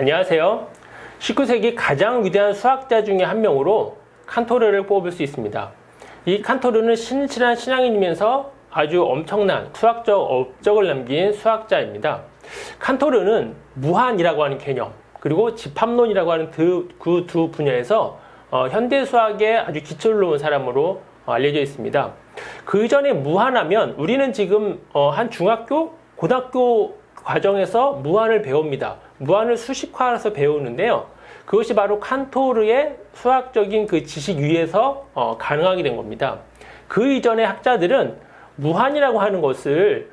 안녕하세요. 19세기 가장 위대한 수학자 중에 한 명으로 칸토르를 뽑을 수 있습니다. 이 칸토르는 신실한 신앙인이면서 아주 엄청난 수학적 업적을 남긴 수학자입니다. 칸토르는 무한이라고 하는 개념, 그리고 집합론이라고 하는 그 두 분야에서 현대 수학의 아주 기초를 놓은 사람으로 알려져 있습니다. 그 전에 무한하면 우리는 지금 한 중학교, 고등학교 과정에서 무한을 배웁니다. 무한을 수식화해서 배우는데요. 그것이 바로 칸토르의 수학적인 그 지식 위에서 가능하게 된 겁니다. 그 이전의 학자들은 무한이라고 하는 것을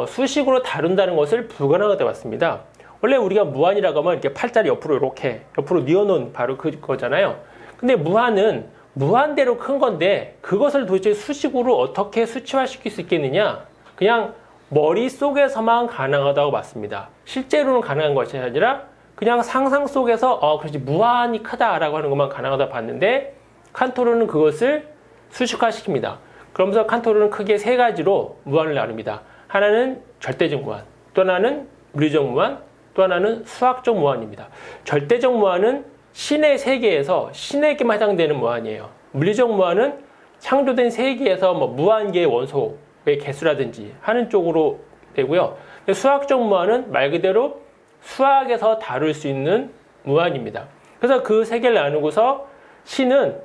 수식으로 다룬다는 것을 불가능하게 봤습니다. 원래 우리가 무한이라고 하면 이렇게 팔자를 옆으로 뉘어놓은 바로 그거잖아요. 근데 무한은 무한대로 큰 건데 그것을 도대체 수식으로 어떻게 수치화시킬 수 있겠느냐? 그냥 머릿속에서만 가능하다고 봤습니다. 실제로는 가능한 것이 아니라 그냥 상상 속에서 그렇지 무한히 크다라고 하는 것만 가능하다 봤는데 칸토르는 그것을 수식화시킵니다. 그러면서 칸토르는 크게 세 가지로 무한을 나눕니다. 하나는 절대적 무한, 또 하나는 물리적 무한, 또 하나는 수학적 무한입니다. 절대적 무한은 신의 세계에서 신에게만 해당되는 무한이에요. 물리적 무한은 창조된 세계에서 무한계의 원소의 개수라든지 하는 쪽으로 되고요. 수학적 무한은 말 그대로 수학에서 다룰 수 있는 무한입니다. 그래서 그 세 개를 나누고서 신은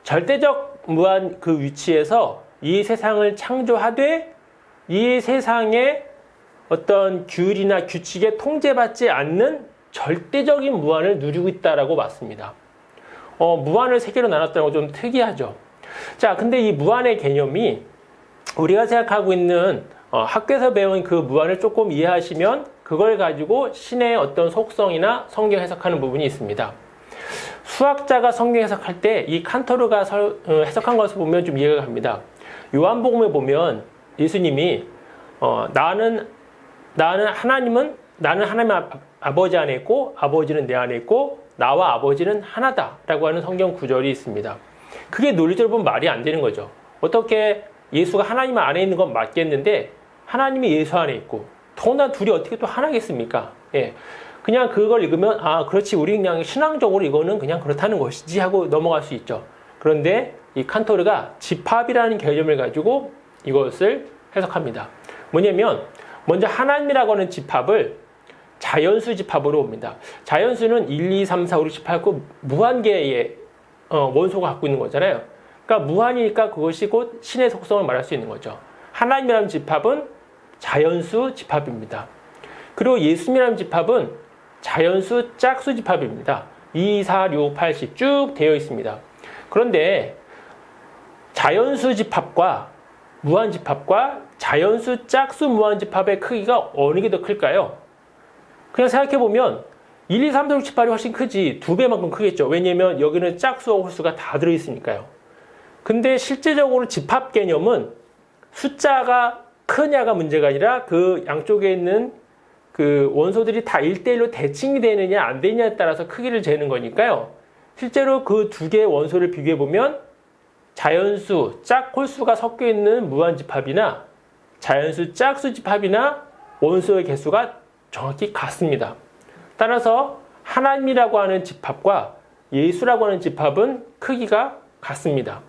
절대적 무한 그 위치에서 이 세상을 창조하되 이 세상의 어떤 규율이나 규칙에 통제받지 않는 절대적인 무한을 누리고 있다라고 봤습니다. 무한을 세 개로 나눴다는 건 좀 특이하죠. 자, 근데 이 무한의 개념이 우리가 생각하고 있는 학교에서 배운 그 무한을 조금 이해하시면 그걸 가지고 신의 어떤 속성이나 성경 해석하는 부분이 있습니다. 수학자가 성경 해석할 때 이 칸토르가 해석한 것을 보면 좀 이해가 갑니다. 요한복음에 보면 예수님이 나는 하나님 아버지 안에 있고 아버지는 내 안에 있고 나와 아버지는 하나다 라고 하는 성경 구절이 있습니다. 그게 논리적으로 보면 말이 안 되는 거죠. 어떻게 예수가 하나님 안에 있는 건 맞겠는데 하나님이 예수 안에 있고 더군다나 둘이 어떻게 또 하나겠습니까? 예. 그냥 그걸 읽으면 그렇지 우리 그냥 신앙적으로 이거는 그냥 그렇다는 것이지 하고 넘어갈 수 있죠. 그런데 이 칸토르가 집합이라는 개념을 가지고 이것을 해석합니다. 뭐냐면 먼저 하나님이라고 하는 집합을 자연수 집합으로 봅니다. 자연수는 1, 2, 3, 4, 5, 6, 7, 8, 9 무한계의 원소가 갖고 있는 거잖아요. 그러니까 무한이니까 그것이 곧 신의 속성을 말할 수 있는 거죠. 하나님이라는 집합은 자연수 집합입니다. 그리고 예수님이라는 집합은 자연수 짝수 집합입니다. 2, 4, 6, 8, 10 쭉 되어 있습니다. 그런데 자연수 집합과 무한 집합과 자연수 짝수 무한 집합의 크기가 어느 게 더 클까요? 그냥 생각해보면 1, 2, 3, 4, 6, 7, 8이 훨씬 크지 2배만큼 크겠죠. 왜냐면 여기는 짝수와 홀수가 다 들어있으니까요. 근데 실제적으로 집합 개념은 숫자가 크냐가 문제가 아니라 그 양쪽에 있는 그 원소들이 다 1대1로 대칭이 되느냐 안 되느냐에 따라서 크기를 재는 거니까요. 실제로 그 두 개의 원소를 비교해보면 자연수, 짝홀수가 섞여 있는 무한집합이나 자연수, 짝수 집합이나 원소의 개수가 정확히 같습니다. 따라서 하나님이라고 하는 집합과 예수라고 하는 집합은 크기가 같습니다.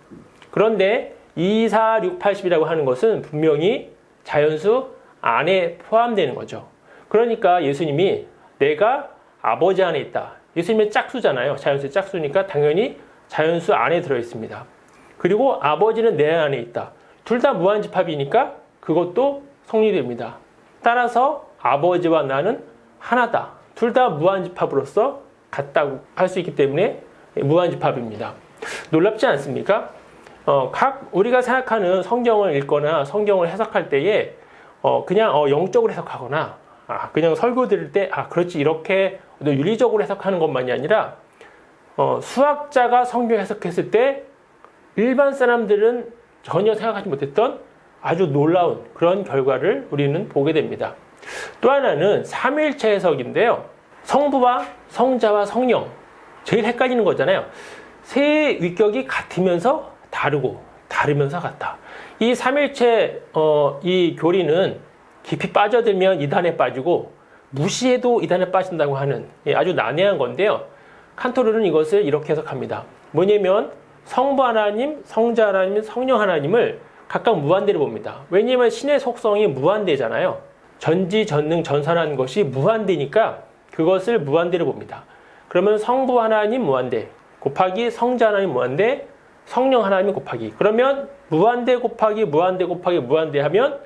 그런데 2, 4, 6, 8, 10이라고 하는 것은 분명히 자연수 안에 포함되는 거죠. 그러니까 예수님이 내가 아버지 안에 있다. 예수님은 짝수잖아요. 자연수의 짝수니까 당연히 자연수 안에 들어있습니다. 그리고 아버지는 내 안에 있다. 둘 다 무한집합이니까 그것도 성립됩니다. 따라서 아버지와 나는 하나다. 둘 다 무한집합으로서 같다고 할 수 있기 때문에 무한집합입니다. 놀랍지 않습니까? 각 우리가 생각하는 성경을 읽거나 성경을 해석할 때에 그냥 영적으로 해석하거나 그냥 설교 들을 때 그렇지 이렇게 윤리적으로 해석하는 것만이 아니라 수학자가 성경 해석했을 때 일반 사람들은 전혀 생각하지 못했던 아주 놀라운 그런 결과를 우리는 보게 됩니다. 또 하나는 삼위일체 해석인데요. 성부와 성자와 성령 제일 헷갈리는 거잖아요. 세 위격이 같으면서 다르고 다르면서 같다. 이 삼위일체 이 교리는 깊이 빠져들면 이단에 빠지고 무시해도 이단에 빠진다고 하는 아주 난해한 건데요. 칸토르는 이것을 이렇게 해석합니다. 뭐냐면 성부 하나님, 성자 하나님, 성령 하나님을 각각 무한대로 봅니다. 왜냐하면 신의 속성이 무한대잖아요. 전지전능 전선한 것이 무한대니까 그것을 무한대로 봅니다. 그러면 성부 하나님 무한대 곱하기 성자 하나님 무한대, 성령 하나님 곱하기, 그러면 무한대 곱하기 무한대 곱하기 무한대 하면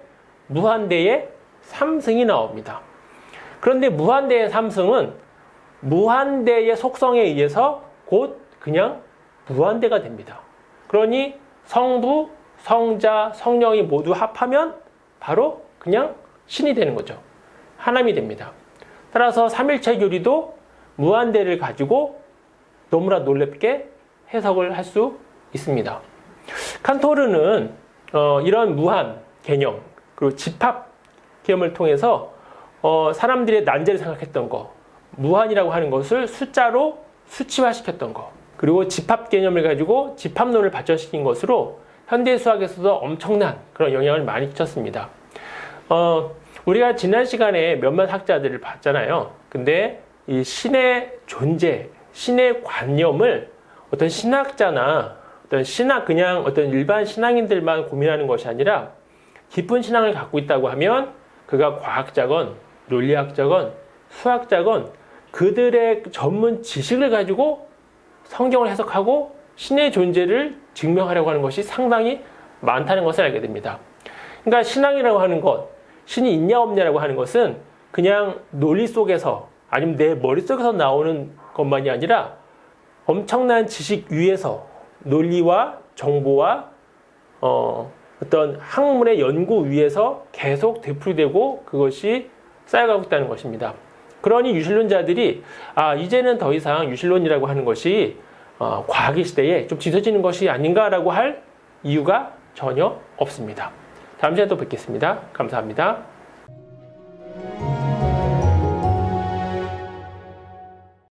무한대의 3승이 나옵니다. 그런데 무한대의 3승은 무한대의 속성에 의해서 곧 그냥 무한대가 됩니다. 그러니 성부, 성자, 성령이 모두 합하면 바로 그냥 신이 되는 거죠. 하나님이 됩니다. 따라서 삼일체 교리도 무한대를 가지고 너무나 놀랍게 해석을 할 수 있습니다. 칸토르는 이런 무한 개념 그리고 집합 개념을 통해서 사람들의 난제를 생각했던 거, 무한이라고 하는 것을 숫자로 수치화시켰던 거, 그리고 집합 개념을 가지고 집합론을 발전시킨 것으로 현대 수학에서도 엄청난 그런 영향을 많이 끼쳤습니다. 우리가 지난 시간에 몇몇 학자들을 봤잖아요. 근데 이 신의 존재, 신의 관념을 어떤 신학자나 어떤 그냥 어떤 일반 신앙인들만 고민하는 것이 아니라 깊은 신앙을 갖고 있다고 하면 그가 과학자건 논리학자건 수학자건 그들의 전문 지식을 가지고 성경을 해석하고 신의 존재를 증명하려고 하는 것이 상당히 많다는 것을 알게 됩니다. 그러니까 신앙이라고 하는 것, 신이 있냐 없냐라고 하는 것은 그냥 논리 속에서 아니면 내 머릿속에서 나오는 것만이 아니라 엄청난 지식 위에서 논리와 정보와 어떤 학문의 연구 위에서 계속 되풀이되고 그것이 쌓여가고 있다는 것입니다. 그러니 유실론자들이 이제는 더 이상 유실론이라고 하는 것이 과학의 시대에 좀 뒤처지는 것이 아닌가라고 할 이유가 전혀 없습니다. 다음 시간에 또 뵙겠습니다. 감사합니다.